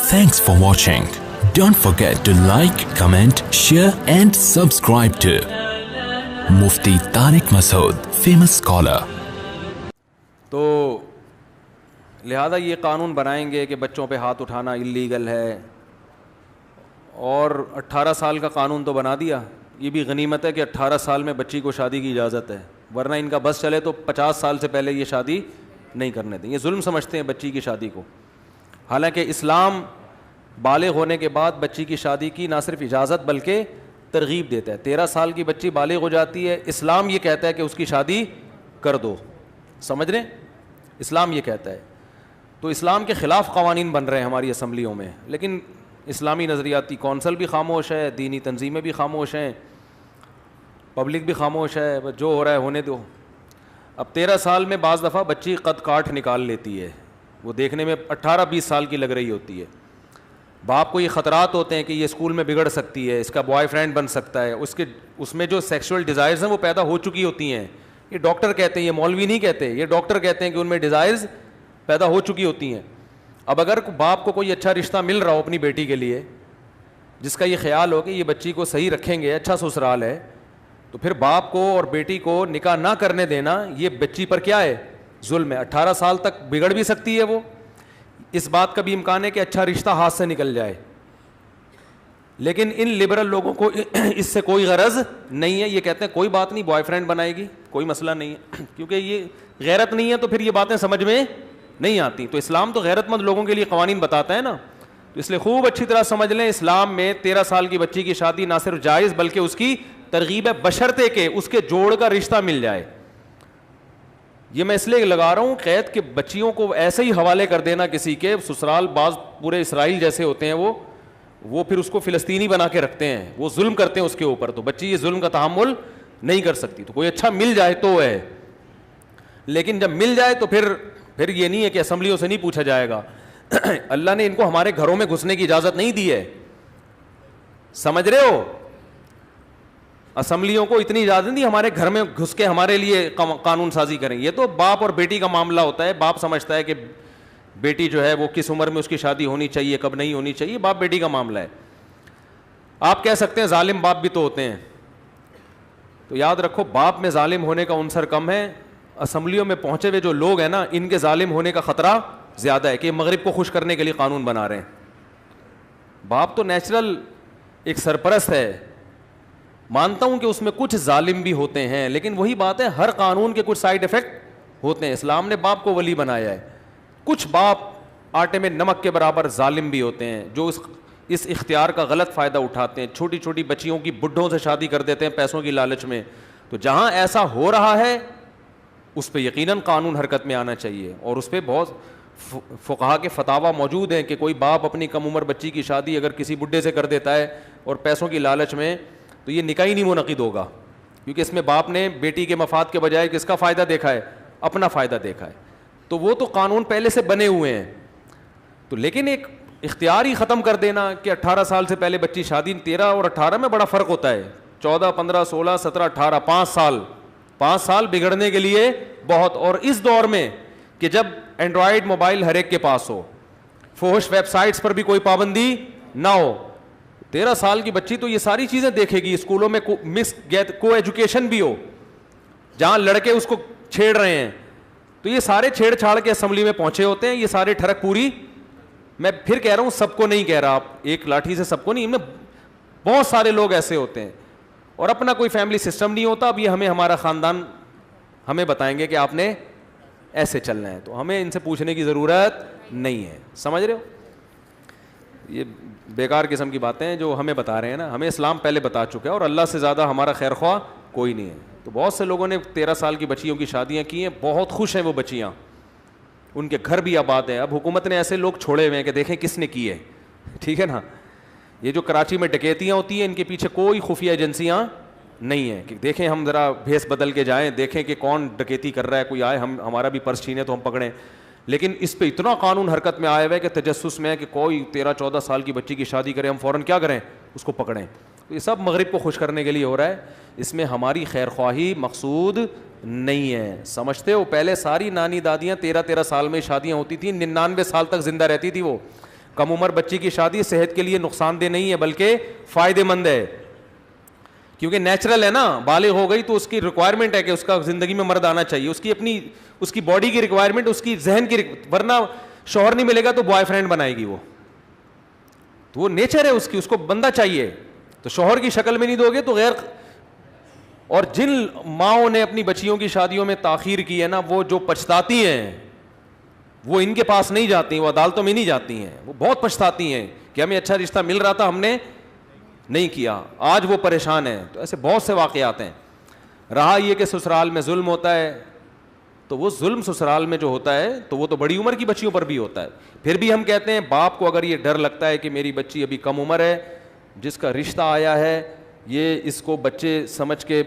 Thanks for watching. Don't forget to like, comment, share and subscribe to Mufti Tariq Masood, famous scholar. تو لہذا یہ قانون بنائیں گے کہ بچوں پہ ہاتھ اٹھانا اللیگل ہے، اور 18 سال کا قانون تو بنا دیا. یہ بھی غنیمت ہے کہ 18 سال میں بچی کو شادی کی اجازت ہے، ورنہ ان کا بس چلے تو 50 سال سے پہلے یہ شادی نہیں کرنے دیں. یہ ظلم سمجھتے ہیں بچی کی شادی کو، حالانکہ اسلام بالغ ہونے کے بعد بچی کی شادی کی نہ صرف اجازت بلکہ ترغیب دیتا ہے. 13 سال کی بچی بالغ ہو جاتی ہے، اسلام یہ کہتا ہے کہ اس کی شادی کر دو. سمجھ رہے ہیں؟ اسلام یہ کہتا ہے. تو اسلام کے خلاف قوانین بن رہے ہیں ہماری اسمبلیوں میں، لیکن اسلامی نظریاتی کونسل بھی خاموش ہے، دینی تنظیمیں بھی خاموش ہیں، پبلک بھی خاموش ہے. جو ہو رہا ہے ہونے دو. اب 13 سال میں بعض دفعہ بچی قد کاٹ نکال لیتی ہے، وہ دیکھنے میں 18-20 سال کی لگ رہی ہوتی ہے. باپ کو یہ خطرات ہوتے ہیں کہ یہ اسکول میں بگڑ سکتی ہے، اس کا بوائے فرینڈ بن سکتا ہے، اس میں جو سیکشول ڈیزائرز ہیں وہ پیدا ہو چکی ہوتی ہیں. یہ ڈاکٹر کہتے ہیں، یہ مولوی نہیں کہتے، یہ ڈاکٹر کہتے ہیں کہ ان میں ڈیزائرز پیدا ہو چکی ہوتی ہیں. اب اگر باپ کو کوئی اچھا رشتہ مل رہا ہو اپنی بیٹی کے لیے، جس کا یہ خیال ہو کہ یہ بچی کو صحیح رکھیں گے، اچھا سسرال ہے، تو پھر باپ کو اور بیٹی کو نکاح نہ کرنے دینا یہ بچی پر کیا ہے؟ ظلم ہے. 18 سال تک بگڑ بھی سکتی ہے وہ. اس بات کا بھی امکان ہے کہ اچھا رشتہ ہاتھ سے نکل جائے. لیکن ان لبرل لوگوں کو اس سے کوئی غرض نہیں ہے. یہ کہتے ہیں کوئی بات نہیں، بوائے فرینڈ بنائے گی، کوئی مسئلہ نہیں ہے. کیونکہ یہ غیرت نہیں ہے تو پھر یہ باتیں سمجھ میں نہیں آتی. تو اسلام تو غیرت مند لوگوں کے لیے قوانین بتاتا ہے نا. تو اس لیے خوب اچھی طرح سمجھ لیں، اسلام میں 13 سال کی بچی کی شادی نہ صرف جائز بلکہ اس کی ترغیب ہے، بشرطے کہ اس کے جوڑ کا رشتہ مل جائے. یہ میں اس لیے لگا رہا ہوں قید کہ بچیوں کو ایسے ہی حوالے کر دینا کسی کے سسرال. بعض پورے اسرائیل جیسے ہوتے ہیں وہ پھر اس کو فلسطینی بنا کے رکھتے ہیں، وہ ظلم کرتے ہیں اس کے اوپر. تو بچی یہ ظلم کا تحمل نہیں کر سکتی. تو کوئی اچھا مل جائے تو ہے، لیکن جب مل جائے تو پھر یہ نہیں ہے کہ اسمبلیوں سے نہیں پوچھا جائے گا. اللہ نے ان کو ہمارے گھروں میں گھسنے کی اجازت نہیں دی ہے. سمجھ رہے ہو؟ اسمبلیوں کو اتنی اجازت نہیں دی ہمارے گھر میں گھس کے ہمارے لیے قانون سازی کریں. یہ تو باپ اور بیٹی کا معاملہ ہوتا ہے. باپ سمجھتا ہے کہ بیٹی جو ہے وہ کس عمر میں اس کی شادی ہونی چاہیے، کب نہیں ہونی چاہیے، باپ بیٹی کا معاملہ ہے. آپ کہہ سکتے ہیں ظالم باپ بھی تو ہوتے ہیں. تو یاد رکھو باپ میں ظالم ہونے کا عنصر کم ہے. اسمبلیوں میں پہنچے ہوئے جو لوگ ہیں نا، ان کے ظالم ہونے کا خطرہ زیادہ ہے کہ یہ مغرب کو خوش کرنے کے لیے قانون بنا رہے ہیں. باپ تو نیچرل ایک سرپرست ہے. مانتا ہوں کہ اس میں کچھ ظالم بھی ہوتے ہیں، لیکن وہی بات ہے ہر قانون کے کچھ سائیڈ ایفیکٹ ہوتے ہیں. اسلام نے باپ کو ولی بنایا ہے. کچھ باپ آٹے میں نمک کے برابر ظالم بھی ہوتے ہیں جو اس اختیار کا غلط فائدہ اٹھاتے ہیں. چھوٹی چھوٹی بچیوں کی بڈھوں سے شادی کر دیتے ہیں پیسوں کی لالچ میں. تو جہاں ایسا ہو رہا ہے اس پہ یقیناً قانون حرکت میں آنا چاہیے. اور اس پہ بہت فقہا کے فتاوی موجود ہیں کہ کوئی باپ اپنی کم عمر بچی کی شادی اگر کسی بڈھے سے کر دیتا ہے اور پیسوں کی لالچ میں، تو یہ نکاح ہی نہیں منعقد ہوگا. کیونکہ اس میں باپ نے بیٹی کے مفاد کے بجائے کس کا فائدہ دیکھا ہے؟ اپنا فائدہ دیکھا ہے. تو وہ تو قانون پہلے سے بنے ہوئے ہیں. تو لیکن ایک اختیار ہی ختم کر دینا کہ 18 سال سے پہلے بچی شادی. 13 اور 18 میں بڑا فرق ہوتا ہے. 14 15 16 17 18 5 سال بگڑنے کے لیے بہت. اور اس دور میں کہ جب اینڈرائڈ موبائل ہر ایک کے پاس ہو، فحش ویب سائٹس پر بھی کوئی پابندی نہ ہو، 13 سال کی بچی تو یہ ساری چیزیں دیکھے گی. اسکولوں میں کو ایجوکیشن بھی ہو جہاں لڑکے اس کو چھیڑ رہے ہیں، تو یہ سارے چھیڑ چھاڑ کے اسمبلی میں پہنچے ہوتے ہیں. یہ سارے ٹھڑک پوری. میں پھر کہہ رہا ہوں سب کو نہیں کہہ رہا، آپ ایک لاٹھی سے سب کو نہیں، ان میں بہت سارے لوگ ایسے ہوتے ہیں اور اپنا کوئی فیملی سسٹم نہیں ہوتا. اب یہ ہمارا خاندان ہمیں بتائیں گے کہ آپ نے ایسے چلنا ہے، تو ہمیں ان سے پوچھنے کی ضرورت نہیں ہے. سمجھ رہے ہو؟ یہ بیکار قسم کی باتیں ہیں جو ہمیں بتا رہے ہیں نا. ہمیں اسلام پہلے بتا چکا ہے اور اللہ سے زیادہ ہمارا خیر خواہ کوئی نہیں ہے. تو بہت سے لوگوں نے 13 سال کی بچیوں کی شادیاں کی ہیں، بہت خوش ہیں وہ بچیاں، ان کے گھر بھی آباد ہیں. اب حکومت نے ایسے لوگ چھوڑے ہوئے ہیں کہ دیکھیں کس نے کی ہے. ٹھیک ہے نا؟ یہ جو کراچی میں ڈکیتیاں ہوتی ہیں ان کے پیچھے کوئی خفیہ ایجنسیاں نہیں ہیں کہ دیکھیں ہم ذرا بھیس بدل کے جائیں، دیکھیں کہ کون ڈکیتی کر رہا ہے، کوئی آئے ہمارا بھی پرس چھینے تو ہم پکڑیں. لیکن اس پہ اتنا قانون حرکت میں آیا ہوا ہے کہ تجسس میں ہے کہ کوئی 13-14 سال کی بچی کی شادی کرے ہم فوراً کیا کریں؟ اس کو پکڑیں. یہ سب مغرب کو خوش کرنے کے لیے ہو رہا ہے. اس میں ہماری خیر خواہی مقصود نہیں ہے. سمجھتے ہو؟ پہلے ساری نانی دادیاں 13-13 سال میں شادیاں ہوتی تھیں، 99 سال تک زندہ رہتی تھی وہ. کم عمر بچی کی شادی صحت کے لیے نقصان دہ نہیں ہے بلکہ فائدہ مند ہے, کیونکہ نیچرل ہے نا, بالغ ہو گئی تو اس کی ریکوائرمنٹ ہے کہ اس کا زندگی میں مرد آنا چاہیے, اس کی اپنی اس کی باڈی کی ریکوائرمنٹ, اس کی ذہن کی ورنہ شوہر نہیں ملے گا تو بوائے فرینڈ بنائے گی وہ, تو وہ نیچر ہے اس کی, اس کو بندہ چاہیے. تو شوہر کی شکل میں نہیں دو گے تو غیر. اور جن ماؤں نے اپنی بچیوں کی شادیوں میں تاخیر کی ہے نا, وہ جو پچھتاتی ہیں وہ ان کے پاس نہیں جاتی, وہ عدالتوں میں نہیں جاتی ہیں, وہ بہت پچھتاتی ہیں کہ ہمیں اچھا رشتہ مل رہا تھا ہم نے نہیں کیا, آج وہ پریشان ہیں. تو ایسے بہت سے واقعات ہیں. رہا یہ کہ سسرال میں ظلم ہوتا ہے, تو وہ ظلم سسرال میں جو ہوتا ہے تو وہ تو بڑی عمر کی بچیوں پر بھی ہوتا ہے. پھر بھی ہم کہتے ہیں باپ کو اگر یہ ڈر لگتا ہے کہ میری بچی ابھی کم عمر ہے, جس کا رشتہ آیا ہے یہ اس کو بچے سمجھ کے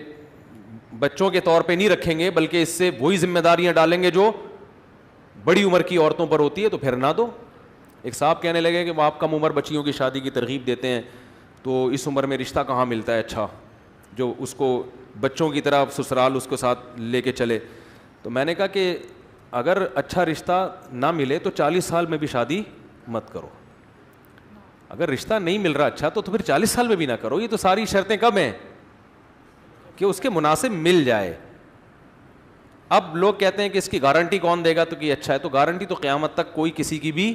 بچوں کے طور پہ نہیں رکھیں گے بلکہ اس سے وہی ذمہ داریاں ڈالیں گے جو بڑی عمر کی عورتوں پر ہوتی ہے, تو پھر نہ دو. ایک صاحب کہنے لگے کہ آپ کم عمر بچیوں کی شادی کی ترغیب دیتے ہیں تو اس عمر میں رشتہ کہاں ملتا ہے اچھا جو اس کو بچوں کی طرح سسرال اس کو ساتھ لے کے چلے. تو میں نے کہا کہ اگر اچھا رشتہ نہ ملے تو 40 سال میں بھی شادی مت کرو. اگر رشتہ نہیں مل رہا اچھا تو پھر 40 سال میں بھی نہ کرو. یہ تو ساری شرطیں کب ہیں کہ اس کے مناسب مل جائے. اب لوگ کہتے ہیں کہ اس کی گارنٹی کون دے گا تو کہ اچھا ہے, تو گارنٹی تو قیامت تک کوئی کسی کی بھی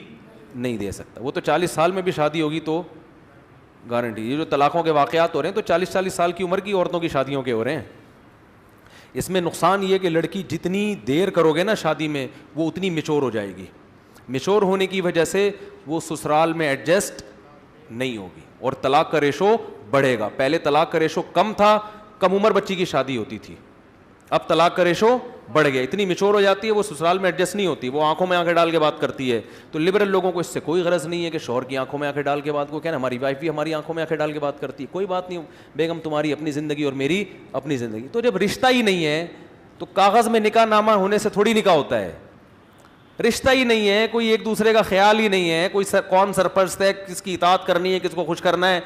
نہیں دے سکتا. وہ تو 40 سال میں بھی شادی ہوگی تو گارنٹی. یہ جو طلاقوں کے واقعات ہو رہے ہیں تو 40 سال کی عمر کی عورتوں کی شادیوں کے ہو رہے ہیں. اس میں نقصان یہ کہ لڑکی جتنی دیر کرو گے نا شادی میں وہ اتنی میچور ہو جائے گی. میچور ہونے کی وجہ سے وہ سسرال میں ایڈجسٹ نہیں ہوگی اور طلاق کا ریشو بڑھے گا. پہلے طلاق کا ریشو کم تھا, کم عمر بچی کی شادی ہوتی تھی, اب طلاق کا ریشو بڑھ گیا. اتنی میچور ہو جاتی ہے وہ سسرال میں ایڈجسٹ نہیں ہوتی, وہ آنکھوں میں آنکھیں ڈال کے بات کرتی ہے. تو لبرل لوگوں کو اس سے کوئی غرض نہیں ہے کہ شوہر کی آنکھوں میں آنکھیں ڈال کے بات کو کہنا ہماری وائف بھی ہماری آنکھوں میں آنکھیں ڈال کے بات کرتی ہے. کوئی بات نہیں بیگم, تمہاری اپنی زندگی اور میری اپنی زندگی. تو جب رشتہ ہی نہیں ہے تو کاغذ میں نکاح نامہ ہونے سے تھوڑی نکاح ہوتا ہے. رشتہ ہی نہیں ہے, کوئی ایک دوسرے کا خیال ہی نہیں ہے, کوئی کون سرپرست ہے, کس کی اطاعت کرنی ہے, کس کو خوش کرنا ہے,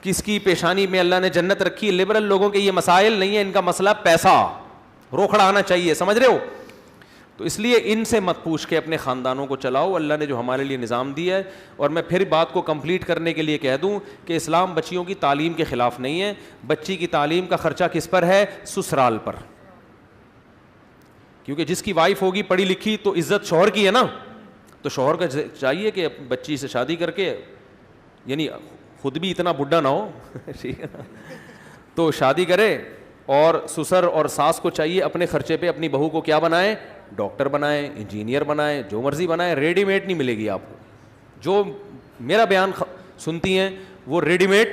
کس کی پیشانی میں اللہ نے جنت رکھی ہے. لبرل لوگوں کے یہ مسائل نہیں ہے, ان کا مسئلہ پیسہ, روکھڑا آنا چاہیے, سمجھ رہے ہو. تو اس لیے ان سے مت پوچھ کے اپنے خاندانوں کو چلاؤ, اللہ نے جو ہمارے لیے نظام دیا ہے. اور میں پھر بات کو کمپلیٹ کرنے کے لیے کہہ دوں کہ اسلام بچیوں کی تعلیم کے خلاف نہیں ہے. بچی کی تعلیم کا خرچہ کس پر ہے؟ سسرال پر. کیونکہ جس کی وائف ہوگی پڑھی لکھی تو عزت شوہر کی ہے نا, تو شوہر کا چاہیے کہ بچی سے شادی کر کے, یعنی خود بھی اتنا بڈھا نہ ہو تو شادی کرے, اور سسر اور ساس کو چاہیے اپنے خرچے پہ اپنی بہو کو کیا بنائیں, ڈاکٹر بنائیں, انجینئر بنائیں, جو مرضی بنائیں. ریڈی میڈ نہیں ملے گی آپ کو. جو میرا بیان سنتی ہیں وہ ریڈی میڈ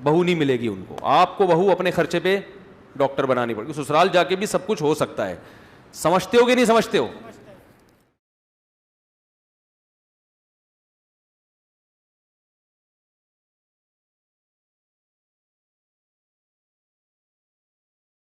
بہو نہیں ملے گی ان کو. آپ کو بہو اپنے خرچے پہ ڈاکٹر بنانی پڑے گی. سسرال جا کے بھی سب کچھ ہو سکتا ہے. سمجھتے ہو کہ نہیں سمجھتے ہو؟